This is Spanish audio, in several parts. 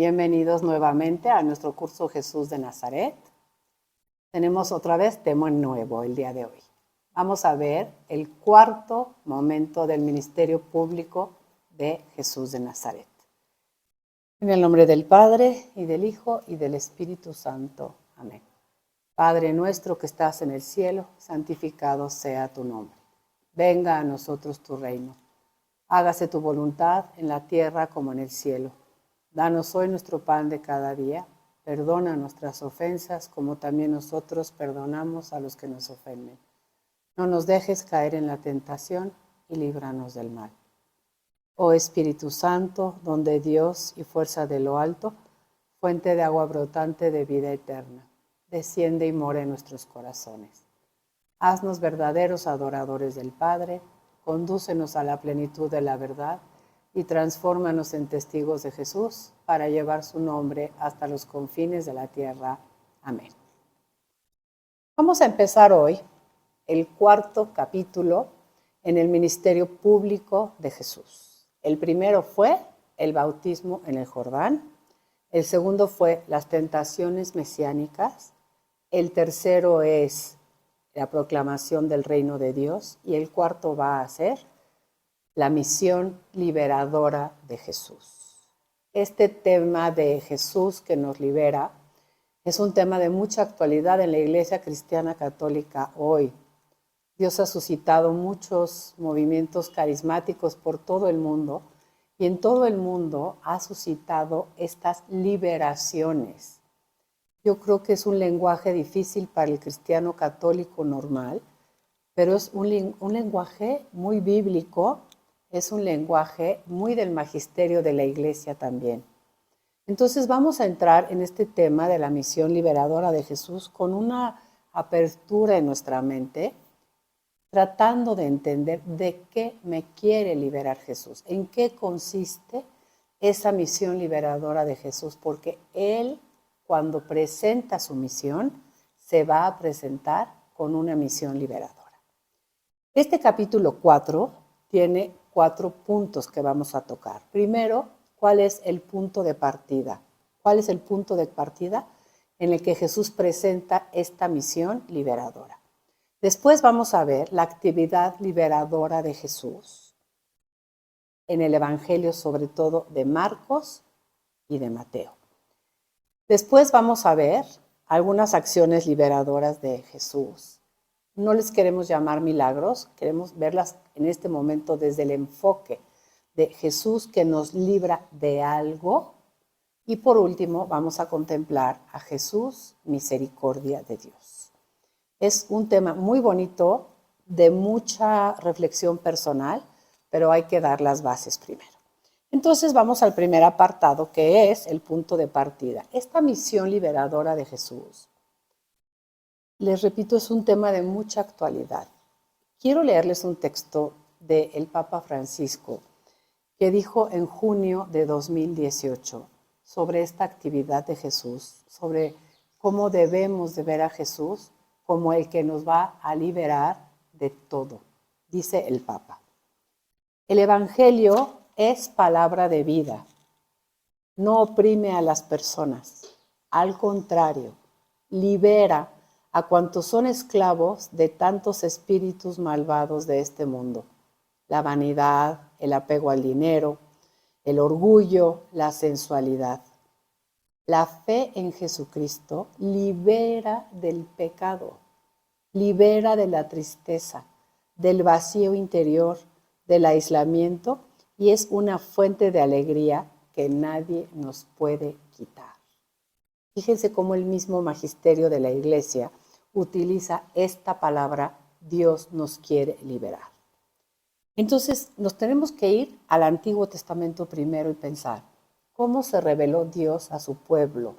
Bienvenidos nuevamente a nuestro curso Jesús de Nazaret. Tenemos otra vez tema nuevo el día de hoy. Vamos a ver el cuarto momento del ministerio público de Jesús de Nazaret. En el nombre del Padre, y del Hijo, y del Espíritu Santo. Amén. Padre nuestro que estás en el cielo, santificado sea tu nombre. Venga a nosotros tu reino. Hágase tu voluntad en la tierra como en el cielo. Danos hoy nuestro pan de cada día. Perdona nuestras ofensas como también nosotros perdonamos a los que nos ofenden. No nos dejes caer en la tentación y líbranos del mal. Oh Espíritu Santo, don de Dios y fuerza de lo alto, fuente de agua brotante de vida eterna, desciende y mora en nuestros corazones. Haznos verdaderos adoradores del Padre, condúcenos a la plenitud de la verdad y transfórmanos en testigos de Jesús para llevar su nombre hasta los confines de la tierra. Amén. Vamos a empezar hoy el cuarto capítulo en el ministerio público de Jesús. El primero fue el bautismo en el Jordán, el segundo fue las tentaciones mesiánicas, el tercero es la proclamación del reino de Dios y el cuarto va a ser la misión liberadora de Jesús. Este tema de Jesús que nos libera es un tema de mucha actualidad en la Iglesia Cristiana Católica hoy. Dios ha suscitado muchos movimientos carismáticos por todo el mundo y en todo el mundo ha suscitado estas liberaciones. Yo creo que es un lenguaje difícil para el cristiano católico normal, pero es un lenguaje muy bíblico, es un lenguaje muy del magisterio de la Iglesia también. Entonces vamos a entrar en este tema de la misión liberadora de Jesús con una apertura en nuestra mente, tratando de entender de qué me quiere liberar Jesús, en qué consiste esa misión liberadora de Jesús, porque Él, cuando presenta su misión, se va a presentar con una misión liberadora. Este capítulo 4 tiene 4 puntos que vamos a tocar. Primero, ¿cuál es el punto de partida? ¿Cuál es el punto de partida en el que Jesús presenta esta misión liberadora? Después vamos a ver la actividad liberadora de Jesús en el Evangelio, sobre todo de Marcos y de Mateo. Después vamos a ver algunas acciones liberadoras de Jesús. No les queremos llamar milagros, queremos verlas en este momento desde el enfoque de Jesús que nos libra de algo. Y por último vamos a contemplar a Jesús, misericordia de Dios. Es un tema muy bonito, de mucha reflexión personal, pero hay que dar las bases primero. Entonces vamos al primer apartado, que es el punto de partida. Esta misión liberadora de Jesús, les repito, es un tema de mucha actualidad. Quiero leerles un texto del Papa Francisco que dijo en junio de 2018 sobre esta actividad de Jesús, sobre cómo debemos de ver a Jesús como el que nos va a liberar de todo. Dice el Papa: el Evangelio es palabra de vida, no oprime a las personas, al contrario, libera a cuantos son esclavos de tantos espíritus malvados de este mundo: la vanidad, el apego al dinero, el orgullo, la sensualidad. La fe en Jesucristo libera del pecado, libera de la tristeza, del vacío interior, del aislamiento, y es una fuente de alegría que nadie nos puede quitar. Fíjense cómo el mismo magisterio de la Iglesia utiliza esta palabra: Dios nos quiere liberar. Entonces nos tenemos que ir al Antiguo Testamento primero y pensar cómo se reveló Dios a su pueblo.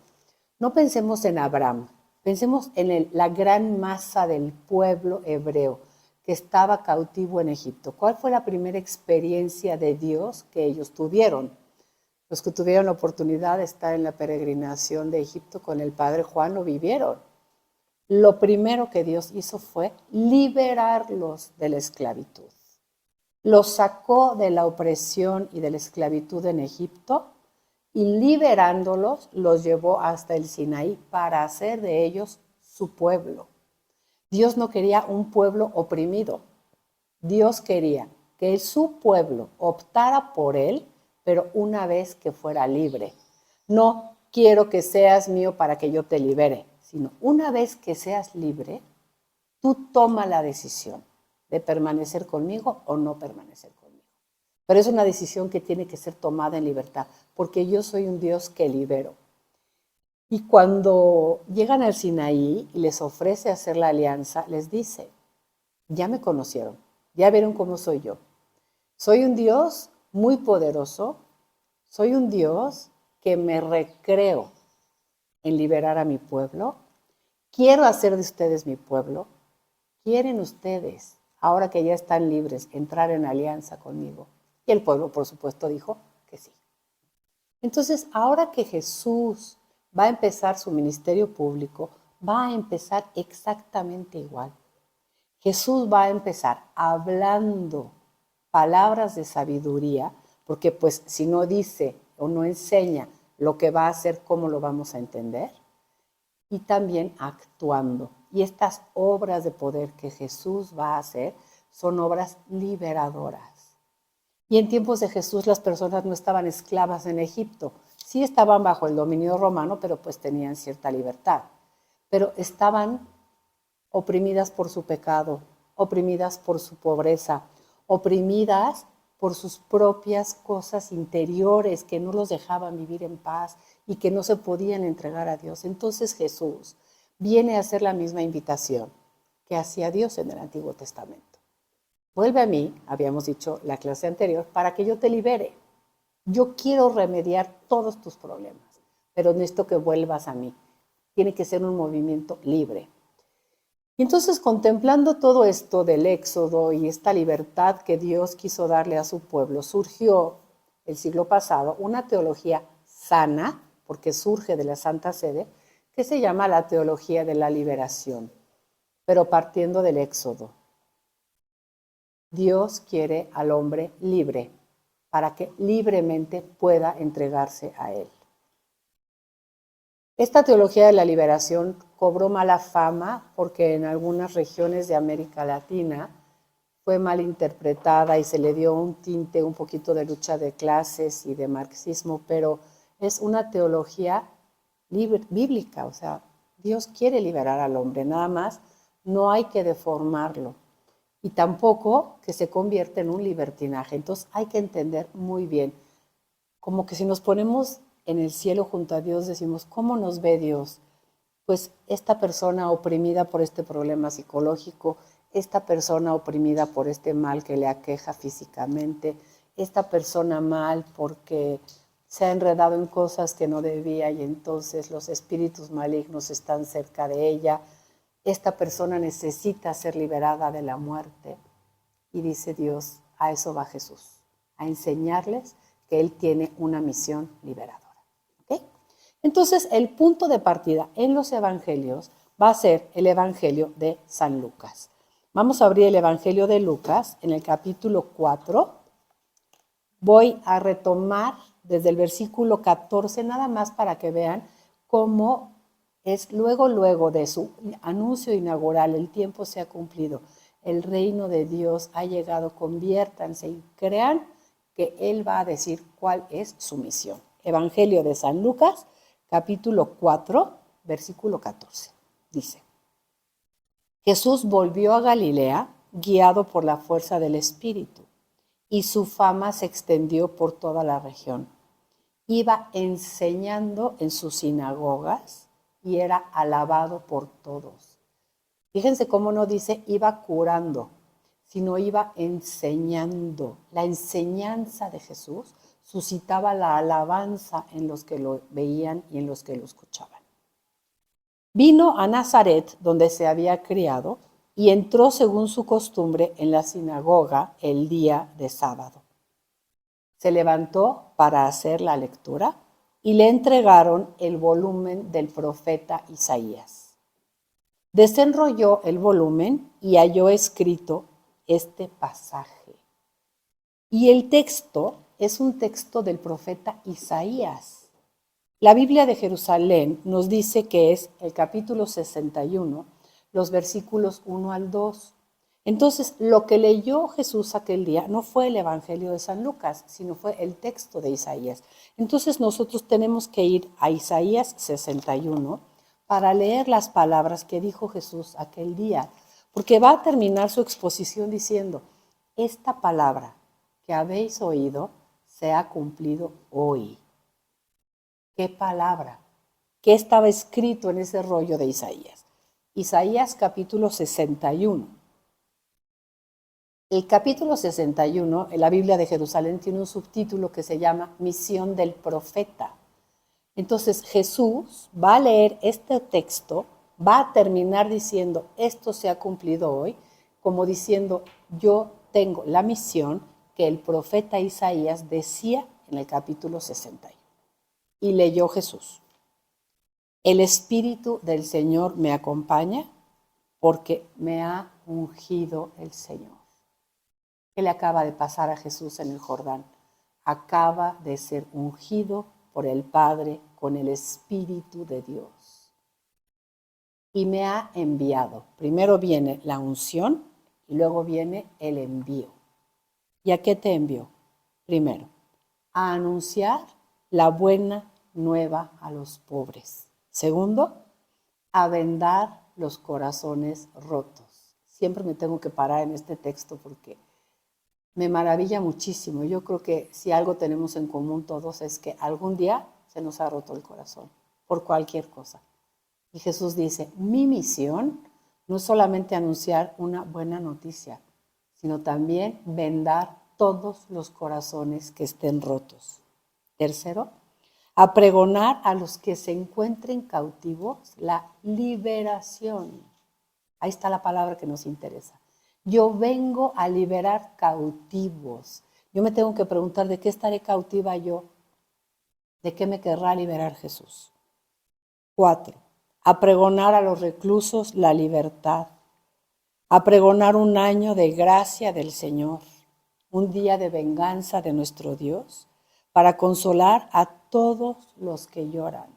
No pensemos en Abraham, pensemos en la gran masa del pueblo hebreo que estaba cautivo en Egipto. ¿Cuál fue la primera experiencia de Dios que ellos tuvieron? Los que tuvieron la oportunidad de estar en la peregrinación de Egipto con el padre Juan lo vivieron. Lo primero que Dios hizo fue liberarlos de la esclavitud. Los sacó de la opresión y de la esclavitud en Egipto y liberándolos, los llevó hasta el Sinaí para hacer de ellos su pueblo. Dios no quería un pueblo oprimido. Dios quería que su pueblo optara por él, pero una vez que fuera libre. No quiero que seas mío para que yo te libere, sino una vez que seas libre, tú toma la decisión de permanecer conmigo o no permanecer conmigo. Pero es una decisión que tiene que ser tomada en libertad, porque yo soy un Dios que libero. Y cuando llegan al Sinaí y les ofrece hacer la alianza, les dice, ya me conocieron, ya vieron cómo soy yo. Soy un Dios muy poderoso, soy un Dios que me recreo en liberar a mi pueblo, quiero hacer de ustedes mi pueblo, quieren ustedes, ahora que ya están libres, entrar en alianza conmigo. Y el pueblo, por supuesto, dijo que sí. Entonces, ahora que Jesús va a empezar su ministerio público, va a empezar exactamente igual. Jesús va a empezar hablando palabras de sabiduría, porque pues si no dice o no enseña lo que va a hacer, ¿cómo lo vamos a entender? Y también actuando. Y estas obras de poder que Jesús va a hacer son obras liberadoras. Y en tiempos de Jesús las personas no estaban esclavas en Egipto. Sí estaban bajo el dominio romano, pero pues tenían cierta libertad. Pero estaban oprimidas por su pecado, oprimidas por su pobreza, oprimidas por sus propias cosas interiores que no los dejaban vivir en paz y que no se podían entregar a Dios. Entonces Jesús viene a hacer la misma invitación que hacía Dios en el Antiguo Testamento. Vuelve a mí, habíamos dicho la clase anterior, para que yo te libere. Yo quiero remediar todos tus problemas, pero necesito que vuelvas a mí. Tiene que ser un movimiento libre. Y entonces, contemplando todo esto del Éxodo y esta libertad que Dios quiso darle a su pueblo, surgió el siglo pasado una teología sana, porque surge de la Santa Sede, que se llama la teología de la liberación, pero partiendo del Éxodo. Dios quiere al hombre libre para que libremente pueda entregarse a Él. Esta teología de la liberación cobró mala fama porque en algunas regiones de América Latina fue mal interpretada y se le dio un tinte un poquito de lucha de clases y de marxismo, pero es una teología bíblica, o sea, Dios quiere liberar al hombre, nada más no hay que deformarlo y tampoco que se convierta en un libertinaje. Entonces hay que entender muy bien, como que si nos ponemos en el cielo junto a Dios, decimos, ¿cómo nos ve Dios? Pues esta persona oprimida por este problema psicológico, esta persona oprimida por este mal que le aqueja físicamente, esta persona mal porque se ha enredado en cosas que no debía y entonces los espíritus malignos están cerca de ella. Esta persona necesita ser liberada de la muerte. Y dice Dios, a eso va Jesús, a enseñarles que Él tiene una misión liberadora. ¿Okay? Entonces, el punto de partida en los evangelios va a ser el evangelio de San Lucas. Vamos a abrir el evangelio de Lucas en el capítulo 4. Voy a retomar desde el versículo 14, nada más para que vean cómo es luego de su anuncio inaugural, el tiempo se ha cumplido, el reino de Dios ha llegado, conviértanse y crean que Él va a decir cuál es su misión. Evangelio de San Lucas, capítulo 4, versículo 14. Dice, Jesús volvió a Galilea guiado por la fuerza del Espíritu y su fama se extendió por toda la región. Iba enseñando en sus sinagogas y era alabado por todos. Fíjense cómo no dice iba curando, sino iba enseñando. La enseñanza de Jesús suscitaba la alabanza en los que lo veían y en los que lo escuchaban. Vino a Nazaret, donde se había criado, y entró según su costumbre en la sinagoga el día de sábado. Se levantó para hacer la lectura y le entregaron el volumen del profeta Isaías. Desenrolló el volumen y halló escrito este pasaje. Y el texto es un texto del profeta Isaías. La Biblia de Jerusalén nos dice que es el capítulo 61, los versículos 1 al 2. Entonces, lo que leyó Jesús aquel día no fue el Evangelio de San Lucas, sino fue el texto de Isaías. Entonces, nosotros tenemos que ir a Isaías 61 para leer las palabras que dijo Jesús aquel día, porque va a terminar su exposición diciendo, esta palabra que habéis oído se ha cumplido hoy. ¿Qué palabra? ¿Qué estaba escrito en ese rollo de Isaías? Isaías capítulo 61. El capítulo 61, en la Biblia de Jerusalén, tiene un subtítulo que se llama Misión del Profeta. Entonces Jesús va a leer este texto, va a terminar diciendo, esto se ha cumplido hoy, como diciendo, yo tengo la misión que el profeta Isaías decía en el capítulo 61. Y leyó Jesús, el Espíritu del Señor me acompaña porque me ha ungido el Señor. ¿Qué le acaba de pasar a Jesús en el Jordán? Acaba de ser ungido por el Padre con el Espíritu de Dios. Y me ha enviado. Primero viene la unción y luego viene el envío. ¿Y a qué te envió? Primero, a anunciar la buena nueva a los pobres. Segundo, a vendar los corazones rotos. Siempre me tengo que parar en este texto porque me maravilla muchísimo. Yo creo que si algo tenemos en común todos es que algún día se nos ha roto el corazón por cualquier cosa. Y Jesús dice, mi misión no es solamente anunciar una buena noticia, sino también vendar todos los corazones que estén rotos. Tercero, a pregonar a los que se encuentren cautivos la liberación. Ahí está la palabra que nos interesa. Yo vengo a liberar cautivos. Yo me tengo que preguntar, ¿de qué estaré cautiva yo? ¿De qué me querrá liberar Jesús? 4. A pregonar a los reclusos la libertad. A pregonar un año de gracia del Señor. Un día de venganza de nuestro Dios. Para consolar a todos los que lloran.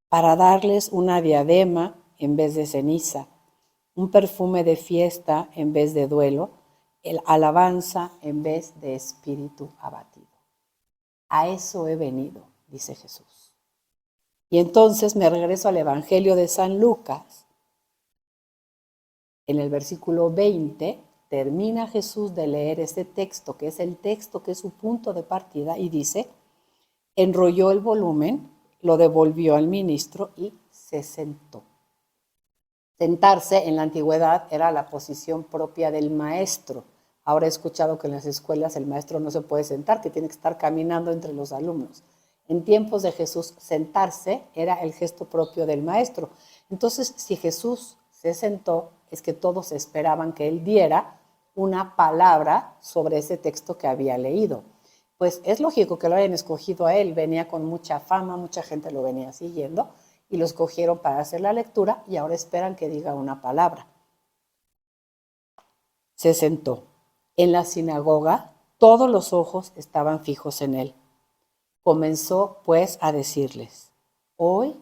Para darles una diadema en vez de ceniza. Un perfume de fiesta en vez de duelo, el alabanza en vez de espíritu abatido. A eso he venido, dice Jesús. Y entonces me regreso al Evangelio de San Lucas. En el versículo 20 termina Jesús de leer este texto, que es el texto que es su punto de partida, y dice, enrolló el volumen, lo devolvió al ministro y se sentó. Sentarse en la antigüedad era la posición propia del maestro. Ahora he escuchado que en las escuelas el maestro no se puede sentar, que tiene que estar caminando entre los alumnos. En tiempos de Jesús, sentarse era el gesto propio del maestro. Entonces, si Jesús se sentó, es que todos esperaban que él diera una palabra sobre ese texto que había leído. Pues es lógico que lo hayan escogido a él, venía con mucha fama, mucha gente lo venía siguiendo, y lo escogieron para hacer la lectura y ahora esperan que diga una palabra. Se sentó. En la sinagoga todos los ojos estaban fijos en él. Comenzó pues a decirles, hoy,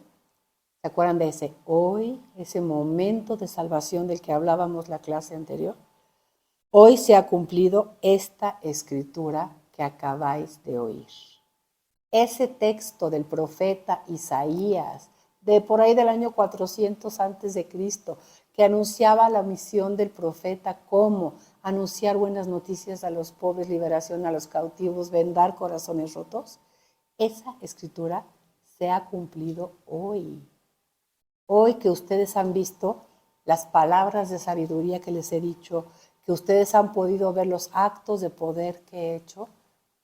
¿se acuerdan de ese hoy, ese momento de salvación del que hablábamos la clase anterior? Hoy se ha cumplido esta escritura que acabáis de oír. Ese texto del profeta Isaías, de por ahí del año 400 antes de Cristo, que anunciaba la misión del profeta como anunciar buenas noticias a los pobres, liberación a los cautivos, vendar corazones rotos. Esa escritura se ha cumplido hoy. Hoy que ustedes han visto las palabras de sabiduría que les he dicho, que ustedes han podido ver los actos de poder que he hecho,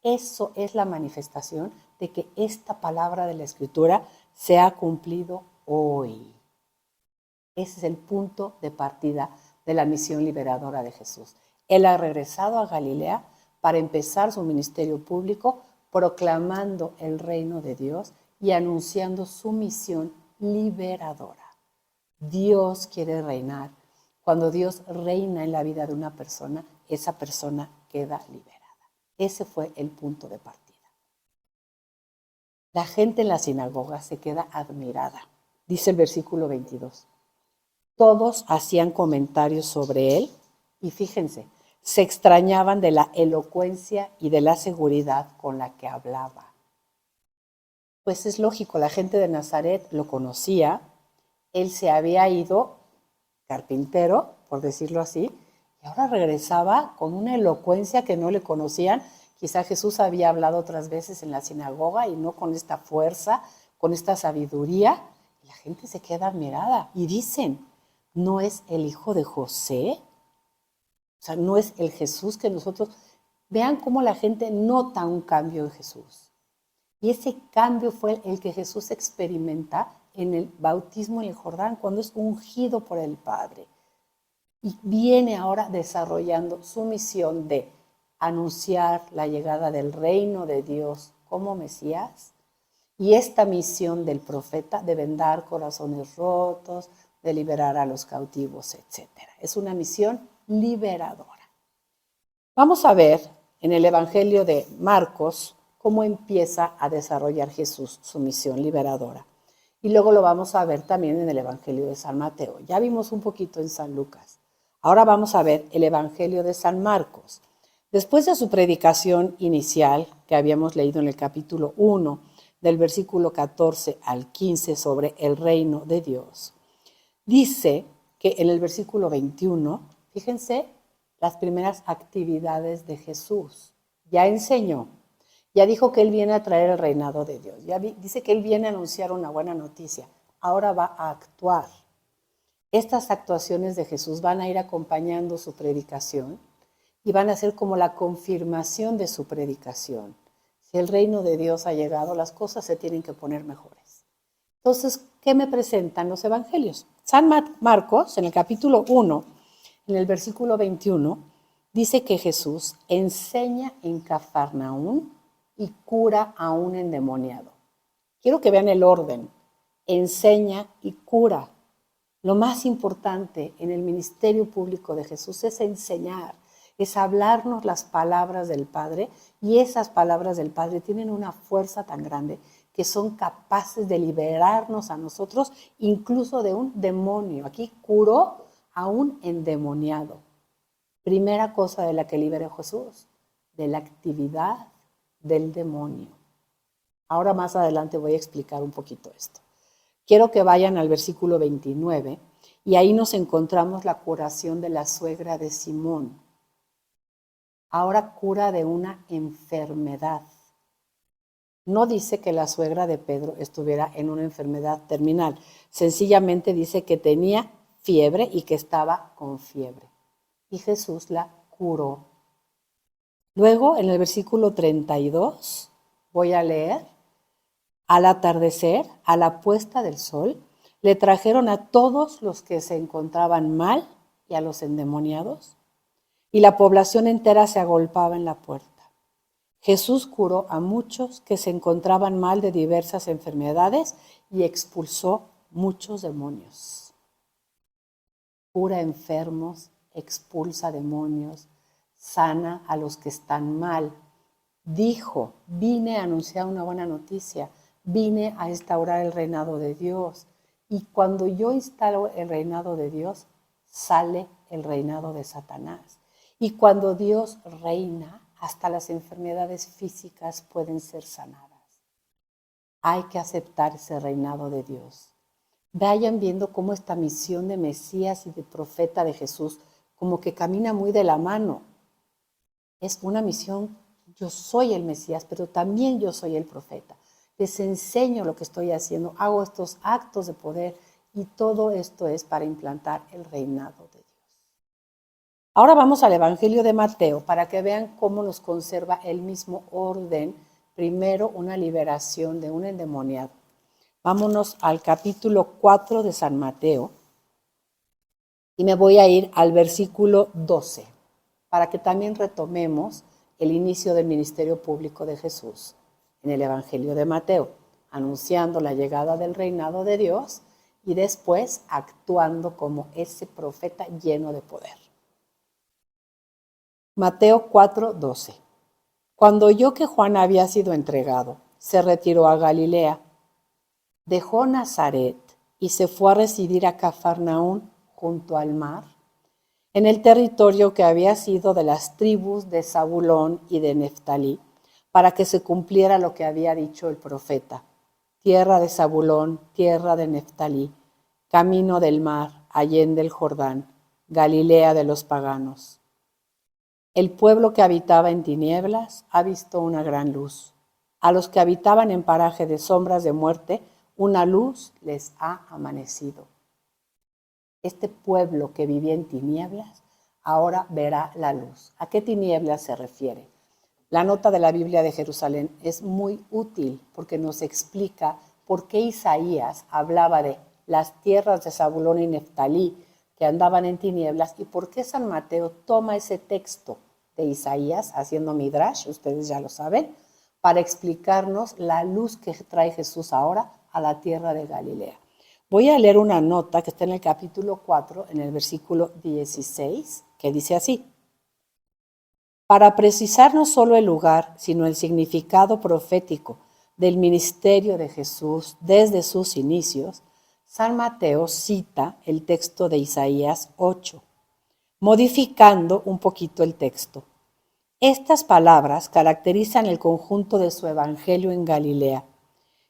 eso es la manifestación de que esta palabra de la Escritura se ha cumplido hoy. Ese es el punto de partida de la misión liberadora de Jesús. Él ha regresado a Galilea para empezar su ministerio público proclamando el reino de Dios y anunciando su misión liberadora. Dios quiere reinar. Cuando Dios reina en la vida de una persona, esa persona queda liberada. Ese fue el punto de partida. La gente en la sinagoga se queda admirada. Dice el versículo 22. Todos hacían comentarios sobre él y fíjense, se extrañaban de la elocuencia y de la seguridad con la que hablaba. Pues es lógico, la gente de Nazaret lo conocía, él se había ido carpintero, por decirlo así, y ahora regresaba con una elocuencia que no le conocían. Quizá Jesús había hablado otras veces en la sinagoga y no con esta fuerza, con esta sabiduría. Y la gente se queda admirada y dicen, ¿no es el hijo de José? O sea, no es el Jesús que nosotros... Vean cómo la gente nota un cambio en Jesús. Y ese cambio fue el que Jesús experimenta en el bautismo en el Jordán, cuando es ungido por el Padre. Y viene ahora desarrollando su misión de anunciar la llegada del reino de Dios como Mesías. Y esta misión del profeta de vendar corazones rotos, de liberar a los cautivos, etc. Es una misión liberadora. Vamos a ver en el Evangelio de Marcos cómo empieza a desarrollar Jesús su misión liberadora. Y luego lo vamos a ver también en el Evangelio de San Mateo. Ya vimos un poquito en San Lucas. Ahora vamos a ver el Evangelio de San Marcos. Después de su predicación inicial, que habíamos leído en el capítulo 1, del versículo 14 al 15 sobre el reino de Dios, dice que en el versículo 21, fíjense, las primeras actividades de Jesús. Ya enseñó, ya dijo que Él viene a traer el reinado de Dios, ya dice que Él viene a anunciar una buena noticia, ahora va a actuar. Estas actuaciones de Jesús van a ir acompañando su predicación y van a ser como la confirmación de su predicación. Si el reino de Dios ha llegado, las cosas se tienen que poner mejores. Entonces, ¿qué me presentan los evangelios? San Marcos, en el capítulo 1, en el versículo 21, dice que Jesús enseña en Cafarnaún y cura a un endemoniado. Quiero que vean el orden. Enseña y cura. Lo más importante en el ministerio público de Jesús es enseñar, es hablarnos las palabras del Padre, y esas palabras del Padre tienen una fuerza tan grande que son capaces de liberarnos a nosotros incluso de un demonio. Aquí curó a un endemoniado. Primera cosa de la que libera Jesús, de la actividad del demonio. Ahora más adelante voy a explicar un poquito esto. Quiero que vayan al versículo 29 y ahí nos encontramos la curación de la suegra de Simón. Ahora cura de una enfermedad. No dice que la suegra de Pedro estuviera en una enfermedad terminal. Sencillamente dice que tenía fiebre y que estaba con fiebre. Y Jesús la curó. Luego, en el versículo 32, voy a leer. Al atardecer, a la puesta del sol, le trajeron a todos los que se encontraban mal y a los endemoniados, y la población entera se agolpaba en la puerta. Jesús curó a muchos que se encontraban mal de diversas enfermedades y expulsó muchos demonios. Cura enfermos, expulsa demonios, sana a los que están mal. Dijo, vine a anunciar una buena noticia, vine a instaurar el reinado de Dios. Y cuando yo instalo el reinado de Dios, sale el reinado de Satanás. Y cuando Dios reina, hasta las enfermedades físicas pueden ser sanadas. Hay que aceptar ese reinado de Dios. Vayan viendo cómo esta misión de Mesías y de profeta de Jesús como que camina muy de la mano. Es una misión, yo soy el Mesías, pero también yo soy el profeta. Les enseño lo que estoy haciendo, hago estos actos de poder y todo esto es para implantar el reinado de Dios. Ahora vamos al Evangelio de Mateo para que vean cómo nos conserva el mismo orden. Primero, una liberación de un endemoniado. Vámonos al capítulo 4 de San Mateo y me voy a ir al versículo 12 para que también retomemos el inicio del ministerio público de Jesús en el Evangelio de Mateo, anunciando la llegada del reinado de Dios y después actuando como ese profeta lleno de poder. Mateo 4:12. Cuando oyó que Juan había sido entregado, se retiró a Galilea. Dejó Nazaret y se fue a residir a Cafarnaún junto al mar, en el territorio que había sido de las tribus de Zabulón y de Neftalí, para que se cumpliera lo que había dicho el profeta: tierra de Zabulón, tierra de Neftalí, camino del mar, allende el Jordán, Galilea de los paganos. El pueblo que habitaba en tinieblas ha visto una gran luz. A los que habitaban en paraje de sombras de muerte, una luz les ha amanecido. Este pueblo que vivía en tinieblas ahora verá la luz. ¿A qué tinieblas se refiere? La nota de la Biblia de Jerusalén es muy útil porque nos explica por qué Isaías hablaba de las tierras de Zabulón y Neftalí que andaban en tinieblas y por qué San Mateo toma ese texto de Isaías, haciendo midrash, ustedes ya lo saben, para explicarnos la luz que trae Jesús ahora a la tierra de Galilea. Voy a leer una nota que está en el capítulo 4, en el versículo 16, que dice así: para precisar no solo el lugar, sino el significado profético del ministerio de Jesús desde sus inicios, San Mateo cita el texto de Isaías 8, modificando un poquito el texto. Estas palabras caracterizan el conjunto de su evangelio en Galilea.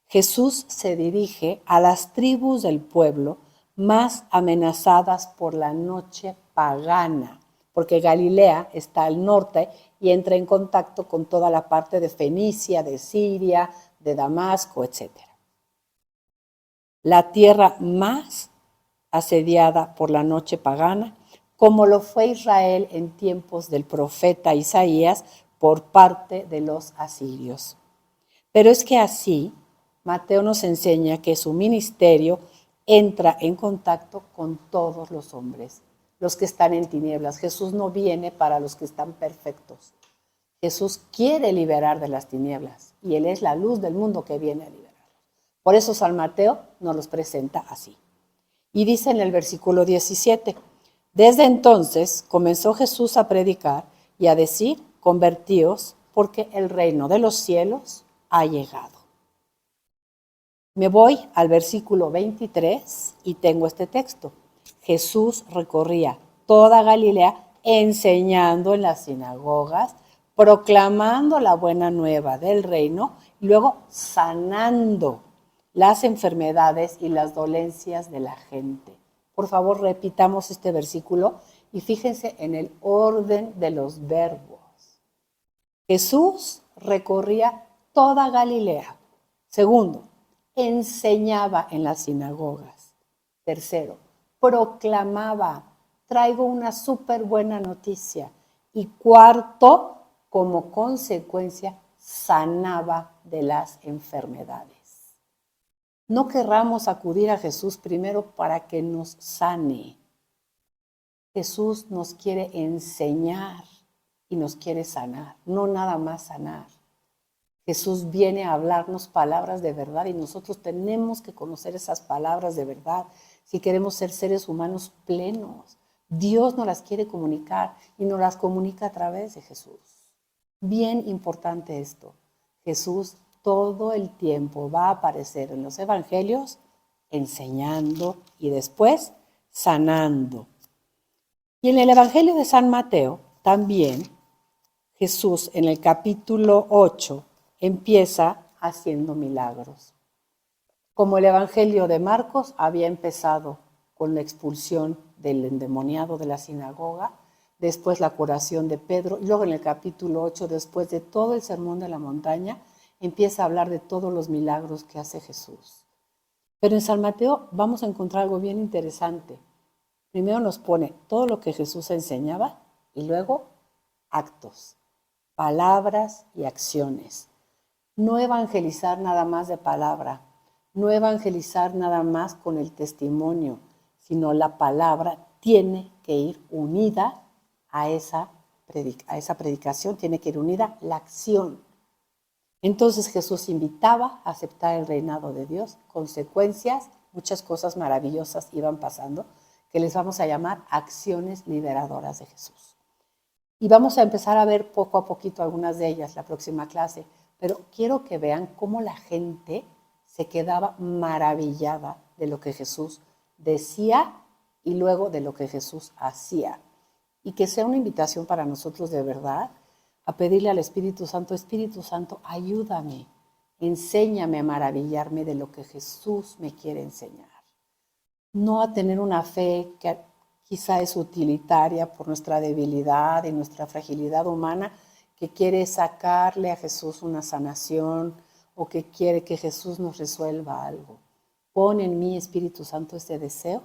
Jesús se dirige a las tribus del pueblo más amenazadas por la noche pagana, porque Galilea está al norte y entra en contacto con toda la parte de Fenicia, de Siria, de Damasco, etc. La tierra más asediada por la noche pagana, como lo fue Israel en tiempos del profeta Isaías por parte de los asirios. Pero es que así, Mateo nos enseña que su ministerio entra en contacto con todos los hombres, los que están en tinieblas. Jesús no viene para los que están perfectos. Jesús quiere liberar de las tinieblas y Él es la luz del mundo que viene a liberarlos. Por eso San Mateo nos los presenta así. Y dice en el versículo 17, desde entonces comenzó Jesús a predicar y a decir: convertíos, porque el reino de los cielos ha llegado. Me voy al versículo 23 y tengo este texto. Jesús recorría toda Galilea enseñando en las sinagogas, proclamando la buena nueva del reino y luego sanando las enfermedades y las dolencias de la gente. Por favor, repitamos este versículo y fíjense en el orden de los verbos. Jesús recorría toda Galilea. Segundo, enseñaba en las sinagogas. Tercero, proclamaba: traigo una súper buena noticia. Y cuarto, como consecuencia, sanaba de las enfermedades. No querramos acudir a Jesús primero para que nos sane. Jesús nos quiere enseñar y nos quiere sanar, no nada más sanar. Jesús viene a hablarnos palabras de verdad y nosotros tenemos que conocer esas palabras de verdad si queremos ser seres humanos plenos. Dios nos las quiere comunicar y nos las comunica a través de Jesús. Bien importante esto. Jesús todo el tiempo va a aparecer en los evangelios enseñando y después sanando. Y en el evangelio de San Mateo también Jesús en el capítulo 8 empieza haciendo milagros. Como el evangelio de Marcos había empezado con la expulsión del endemoniado de la sinagoga, después la curación de Pedro, y luego en el capítulo 8, después de todo el sermón de la montaña, empieza a hablar de todos los milagros que hace Jesús. Pero en San Mateo vamos a encontrar algo bien interesante. Primero nos pone todo lo que Jesús enseñaba y luego actos, palabras y acciones. No evangelizar nada más de palabra, no evangelizar nada más con el testimonio, sino la palabra tiene que ir unida a esa predicación, tiene que ir unida la acción. Entonces Jesús invitaba a aceptar el reinado de Dios, consecuencias, muchas cosas maravillosas iban pasando, que les vamos a llamar acciones liberadoras de Jesús. Y vamos a empezar a ver poco a poquito algunas de ellas la próxima clase, pero quiero que vean cómo la gente se quedaba maravillada de lo que Jesús decía y luego de lo que Jesús hacía. Y que sea una invitación para nosotros de verdad a pedirle al Espíritu Santo, ayúdame, enséñame a maravillarme de lo que Jesús me quiere enseñar. No a tener una fe que quizá es utilitaria por nuestra debilidad y nuestra fragilidad humana, que quiere sacarle a Jesús una sanación o que quiere que Jesús nos resuelva algo. Pon en mí, Espíritu Santo, ese deseo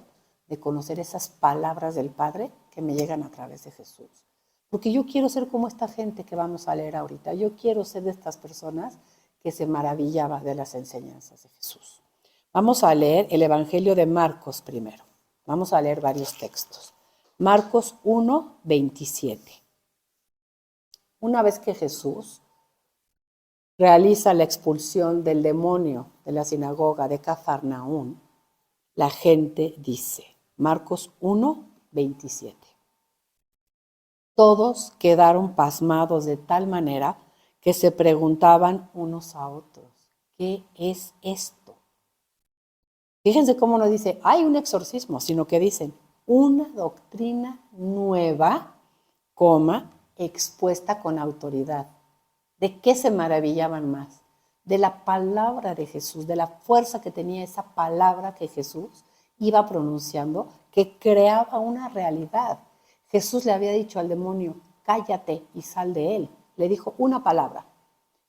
de conocer esas palabras del Padre que me llegan a través de Jesús. Porque yo quiero ser como esta gente que vamos a leer ahorita. Yo quiero ser de estas personas que se maravillaba de las enseñanzas de Jesús. Vamos a leer el Evangelio de Marcos primero. Vamos a leer varios textos. Marcos 1, 27. Una vez que Jesús realiza la expulsión del demonio de la sinagoga de Cafarnaún, la gente dice, Marcos 1, 27. Todos quedaron pasmados de tal manera que se preguntaban unos a otros, ¿qué es esto? Fíjense cómo no dice, hay un exorcismo, sino que dicen, una doctrina nueva, expuesta con autoridad. ¿De qué se maravillaban más? De la palabra de Jesús, de la fuerza que tenía esa palabra que Jesús iba pronunciando, que creaba una realidad. Jesús le había dicho al demonio, cállate y sal de él. Le dijo una palabra.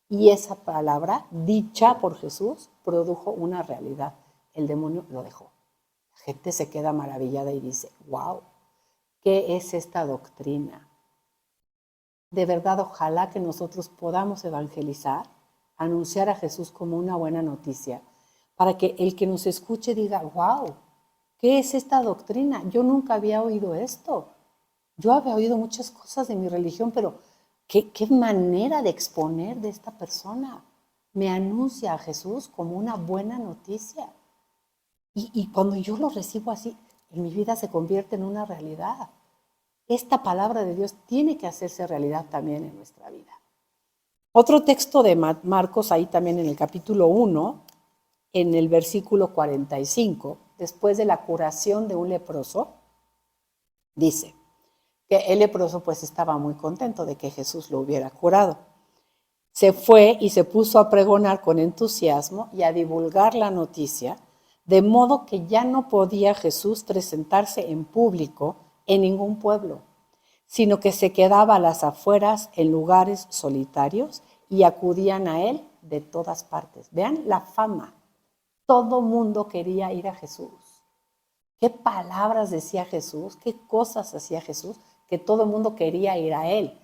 Y esa palabra, dicha por Jesús, produjo una realidad. El demonio lo dejó. La gente se queda maravillada y dice, wow, ¿qué es esta doctrina? De verdad, ojalá que nosotros podamos evangelizar, anunciar a Jesús como una buena noticia, para que el que nos escuche diga, wow, ¿qué es esta doctrina? Yo nunca había oído esto. Yo había oído muchas cosas de mi religión, pero ¿qué manera de exponer de esta persona? Me anuncia a Jesús como una buena noticia. Y cuando yo lo recibo así, en mi vida se convierte en una realidad. Esta palabra de Dios tiene que hacerse realidad también en nuestra vida. Otro texto de Marcos, ahí también en el capítulo 1, en el versículo 45, después de la curación de un leproso, dice que el leproso pues estaba muy contento de que Jesús lo hubiera curado. Se fue y se puso a pregonar con entusiasmo y a divulgar la noticia, de modo que ya no podía Jesús presentarse en público en ningún pueblo, sino que se quedaba a las afueras en lugares solitarios y acudían a él de todas partes. Vean la fama. Todo mundo quería ir a Jesús. ¿Qué palabras decía Jesús? ¿Qué cosas hacía Jesús? Que todo el mundo quería ir a él.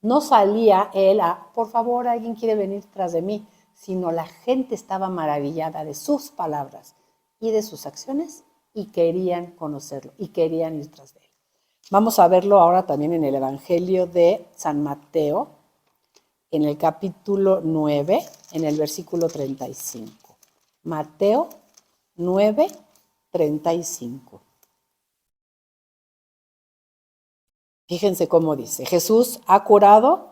No salía él a, por favor, alguien quiere venir tras de mí, sino la gente estaba maravillada de sus palabras y de sus acciones y querían conocerlo y querían ir tras de él. Vamos a verlo ahora también en el Evangelio de San Mateo, en el capítulo 9, en el versículo 35. Mateo 9, 35. Fíjense cómo dice, Jesús ha curado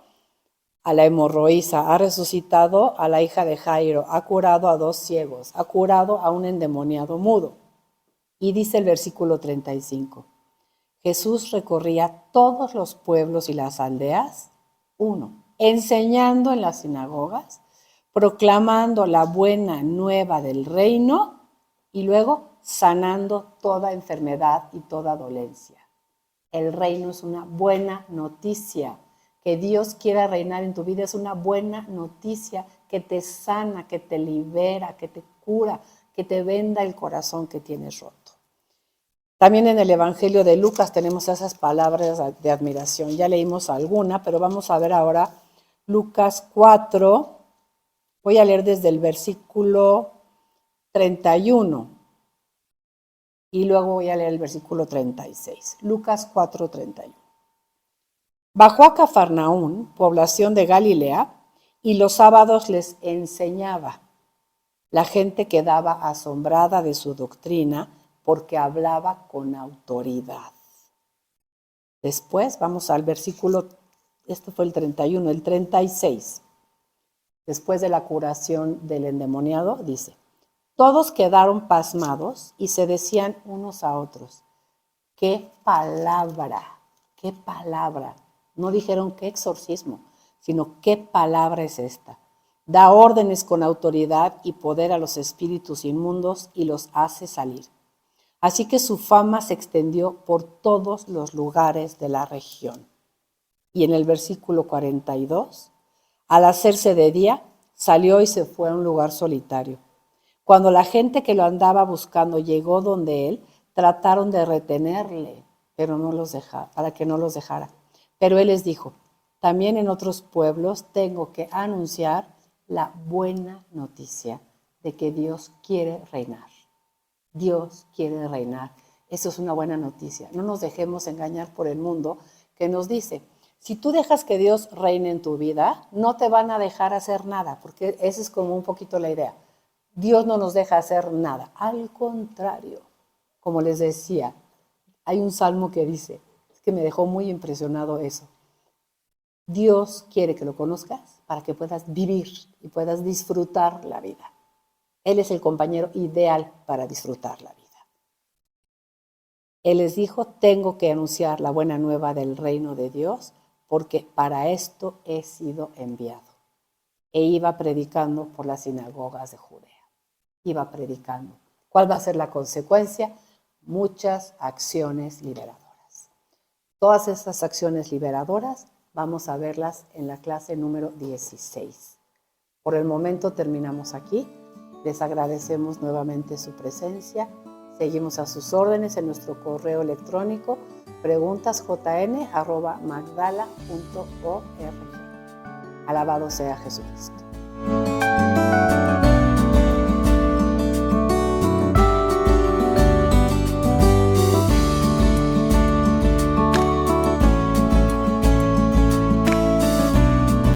a la hemorroísa, ha resucitado a la hija de Jairo, ha curado a 2 ciegos, ha curado a un endemoniado mudo. Y dice el versículo 35, Jesús recorría todos los pueblos y las aldeas, 1, enseñando en las sinagogas, proclamando la buena nueva del reino y luego sanando toda enfermedad y toda dolencia. El reino es una buena noticia. Que Dios quiera reinar en tu vida es una buena noticia que te sana, que te libera, que te cura, que te venda el corazón que tienes roto. También en el Evangelio de Lucas tenemos esas palabras de admiración. Ya leímos alguna, pero vamos a ver ahora Lucas 4. Voy a leer desde el versículo 31 y luego voy a leer el versículo 36. Lucas 4:31. Bajó a Cafarnaún, población de Galilea, y los sábados les enseñaba. La gente quedaba asombrada de su doctrina porque hablaba con autoridad. Después vamos al versículo, este fue el 31, el 36. después de la curación del endemoniado, dice, todos quedaron pasmados y se decían unos a otros, ¡qué palabra! ¡Qué palabra! No dijeron qué exorcismo, sino qué palabra es esta. Da órdenes con autoridad y poder a los espíritus inmundos y los hace salir. Así que su fama se extendió por todos los lugares de la región. Y en el versículo 42, al hacerse de día, salió y se fue a un lugar solitario. Cuando la gente que lo andaba buscando llegó donde él, trataron de retenerle, pero para que no los dejara. Pero él les dijo, también en otros pueblos tengo que anunciar la buena noticia de que Dios quiere reinar. Dios quiere reinar. Eso es una buena noticia. No nos dejemos engañar por el mundo que nos dice, si tú dejas que Dios reine en tu vida, no te van a dejar hacer nada, porque esa es como un poquito la idea. Dios no nos deja hacer nada. Al contrario, como les decía, hay un salmo que dice, es que me dejó muy impresionado eso. Dios quiere que lo conozcas para que puedas vivir y puedas disfrutar la vida. Él es el compañero ideal para disfrutar la vida. Él les dijo, tengo que anunciar la buena nueva del reino de Dios porque para esto he sido enviado. E iba predicando por las sinagogas de Judea. Iba predicando. ¿Cuál va a ser la consecuencia? Muchas acciones liberadoras. Todas estas acciones liberadoras vamos a verlas en la clase número 16. Por el momento terminamos aquí. Les agradecemos nuevamente su presencia. Seguimos a sus órdenes en nuestro correo electrónico preguntasjn@magdala.org. Alabado sea Jesucristo.